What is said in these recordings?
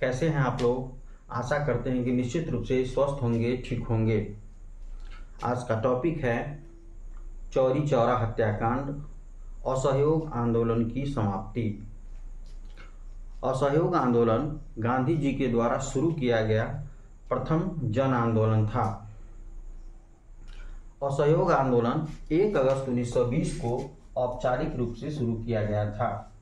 कैसे हैं आप लोग। आशा करते हैं कि निश्चित रूप से स्वस्थ होंगे, ठीक होंगे। आज का टॉपिक है चौरी चौरा हत्याकांड, असहयोग आंदोलन की समाप्ति। असहयोग आंदोलन गांधी जी के द्वारा शुरू किया गया प्रथम जन आंदोलन था। असहयोग आंदोलन 1 अगस्त 1920 को औपचारिक रूप से शुरू किया गया था।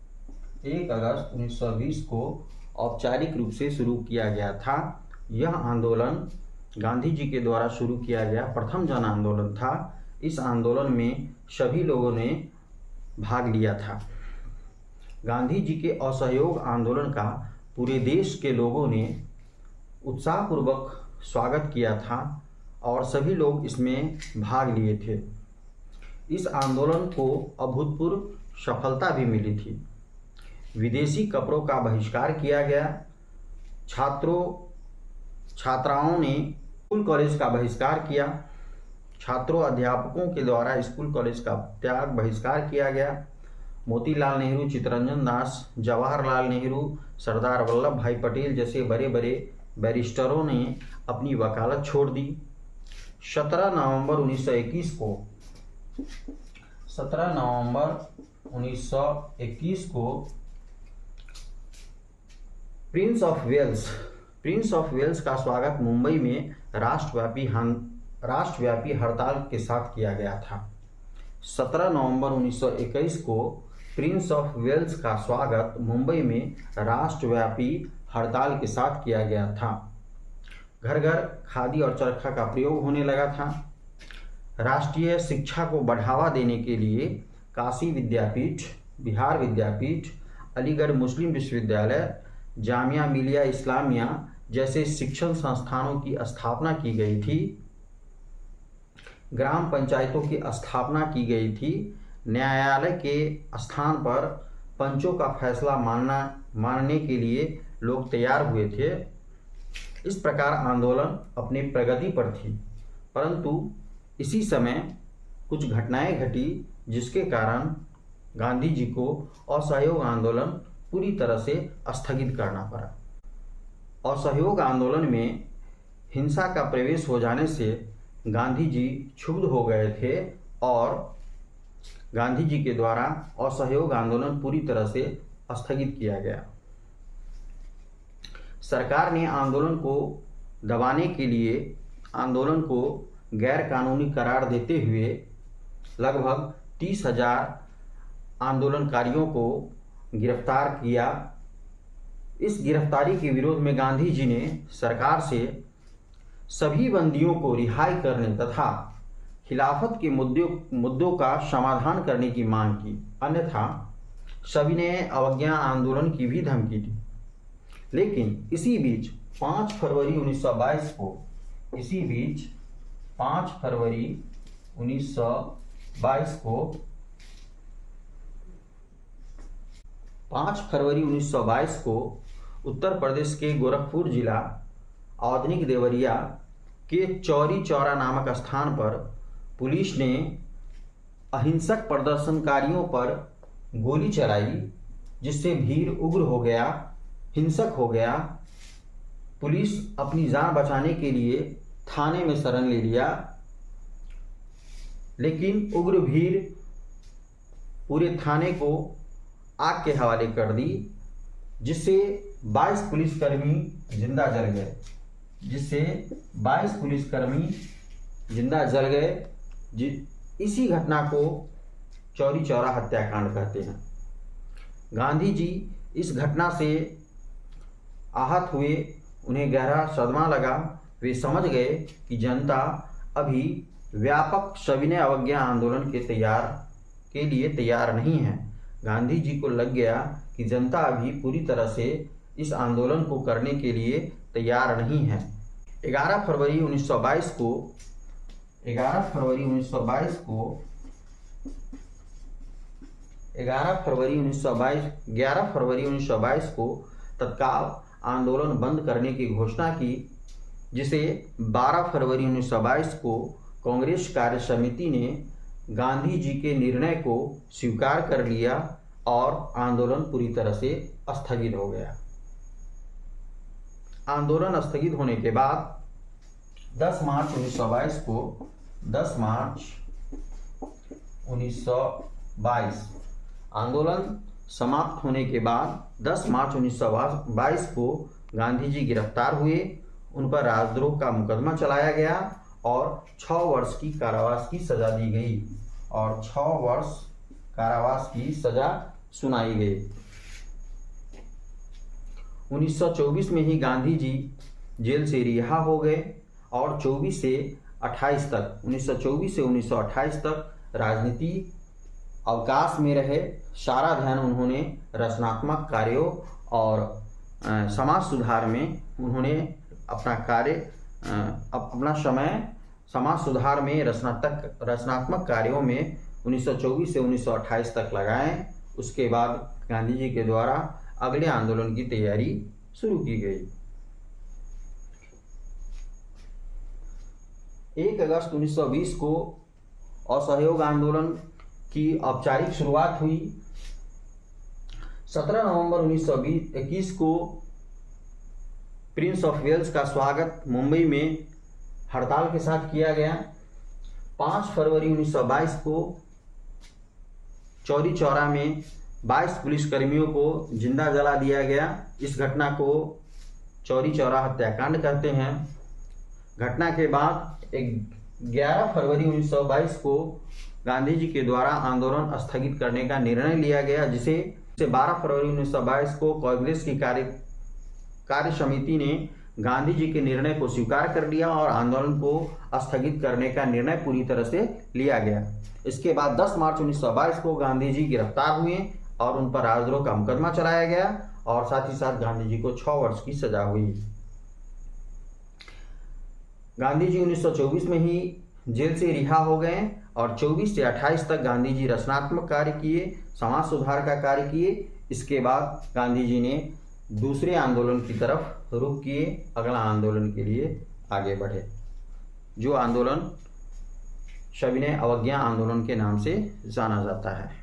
1 अगस्त 1920 को औपचारिक रूप से शुरू किया गया था। यह आंदोलन गांधी जी के द्वारा शुरू किया गया प्रथम जन आंदोलन था। इस आंदोलन में सभी लोगों ने भाग लिया था। गांधी जी के असहयोग आंदोलन का पूरे देश के लोगों ने उत्साहपूर्वक स्वागत किया था और सभी लोग इसमें भाग लिए थे। इस आंदोलन को अभूतपूर्व सफलता भी मिली थी। विदेशी कपड़ों का बहिष्कार किया गया। छात्राओं ने स्कूल कॉलेज का बहिष्कार किया। छात्रों अध्यापकों के द्वारा स्कूल कॉलेज का त्याग बहिष्कार किया गया। मोतीलाल नेहरू, चित्तरंजन दास, जवाहरलाल नेहरू, सरदार वल्लभ भाई पटेल जैसे बड़े बड़े बैरिस्टरों ने अपनी वकालत छोड़ दी। 17 नवंबर 1921 को प्रिंस ऑफ वेल्स का स्वागत मुंबई में राष्ट्रव्यापी हड़ताल के साथ किया गया था। 17 नवंबर 1921 को प्रिंस ऑफ वेल्स का स्वागत मुंबई में राष्ट्रव्यापी हड़ताल के साथ किया गया था। घर घर खादी और चरखा का प्रयोग होने लगा था। राष्ट्रीय शिक्षा को बढ़ावा देने के लिए काशी विद्यापीठ, बिहार विद्यापीठ, अलीगढ़ मुस्लिम विश्वविद्यालय, जामिया मिलिया इस्लामिया जैसे शिक्षण संस्थानों की स्थापना की गई थी। ग्राम पंचायतों की स्थापना की गई थी। न्यायालय के स्थान पर पंचों का फैसला मानने के लिए लोग तैयार हुए थे। इस प्रकार आंदोलन अपनी प्रगति पर थी, परंतु इसी समय कुछ घटनाएं घटी जिसके कारण गांधी जी को असहयोग आंदोलन पूरी तरह से स्थगित करना पड़ा। असहयोग आंदोलन में हिंसा का प्रवेश हो जाने से गांधी जी क्षुब्ध हो गए थे और गांधी जी के द्वारा असहयोग आंदोलन पूरी तरह से स्थगित किया गया। सरकार ने आंदोलन को दबाने के लिए आंदोलन को गैर कानूनी करार देते हुए लगभग 30,000 आंदोलनकारियों को गिरफ्तार किया। इस गिरफ्तारी के विरोध में गांधी जी ने सरकार से सभी बंदियों को रिहाई करने तथा खिलाफत के मुद्दों का समाधान करने की मांग की, अन्यथा सभी ने अवज्ञा आंदोलन की भी धमकी दी। लेकिन इसी बीच 5 फरवरी 1922 को उत्तर प्रदेश के गोरखपुर जिला आधुनिक देवरिया के चौरी चौरा नामक स्थान पर पुलिस ने अहिंसक प्रदर्शनकारियों पर गोली चलाई, जिससे भीड़ उग्र हो गया, हिंसक हो गया। पुलिस अपनी जान बचाने के लिए थाने में शरण ले लिया, लेकिन उग्र भीड़ पूरे थाने को आग के हवाले कर दी, जिससे 22 पुलिसकर्मी जिंदा जल गए। इसी घटना को चौरी चौरा हत्याकांड कहते हैं। गांधी जी इस घटना से आहत हुए, उन्हें गहरा सदमा लगा। वे समझ गए कि जनता अभी व्यापक सविनय अवज्ञा आंदोलन के लिए तैयार नहीं है। गांधी जी को लग गया कि जनता अभी पूरी तरह से इस आंदोलन को करने के लिए तैयार नहीं है। 11 फरवरी 1922 को तत्काल आंदोलन बंद करने की घोषणा की, जिसे 12 फरवरी 1922 को कांग्रेस कार्य समिति ने गांधी जी के निर्णय को स्वीकार कर लिया और आंदोलन पूरी तरह से स्थगित हो गया। आंदोलन स्थगित होने के बाद 10 मार्च 1922 आंदोलन समाप्त होने के बाद 10 मार्च 1922 को गांधी जी गिरफ्तार हुए। उन पर राजद्रोह का मुकदमा चलाया गया और 6 वर्ष की कारावास की सजा दी गई और 6 वर्ष कारावास की सजा सुनाई गई। 1924 में ही गांधी जी जेल से रिहा हो गए और 1924 से 1928 तक राजनीति अवकाश में रहे। सारा ध्यान उन्होंने रचनात्मक कार्यों और समाज सुधार में उन्होंने अपना समय समाज सुधार में रचनात्मक कार्यों में 1924 से 1928 तक लगाएं। उसके बाद गांधी जी के द्वारा अगले आंदोलन की तैयारी शुरू की गई। 1 अगस्त 1920 को असहयोग आंदोलन की औपचारिक शुरुआत हुई। 17 नवंबर 1921 को प्रिंस ऑफ वेल्स का स्वागत मुंबई में हड़ताल के साथ किया गया। 5 फरवरी 1922 को चौरी चौरा में 22 पुलिसकर्मियों को जिंदा जला दिया गया। इस घटना को चौरी चौरा हत्याकांड कहते हैं। घटना के बाद 11 फरवरी 1922 को गांधी जी के द्वारा आंदोलन स्थगित करने का निर्णय लिया गया, जिसे 12 फरवरी 1922 को कांग्रेस की कार्य समिति ने गांधी जी के निर्णय को स्वीकार कर लिया और आंदोलन को स्थगित करने का निर्णय पूरी तरह से लिया गया। इसके बाद 10 मार्च 1922 को गांधी जी गिरफ्तार हुए और उन पर राजद्रोह का मुकदमा चलाया गया और साथ ही साथ गांधी जी को 6 वर्ष की सजा हुई। गांधी जी 1924 में ही जेल से रिहा हो गए और 24 से 28 तक गांधी जी रचनात्मक कार्य किए, समाज सुधार का कार्य किए। इसके बाद गांधी जी ने दूसरे आंदोलन की तरफ रुख किए, अगला आंदोलन के लिए आगे बढ़े, जो आंदोलन सविनय अवज्ञा आंदोलन के नाम से जाना जाता है।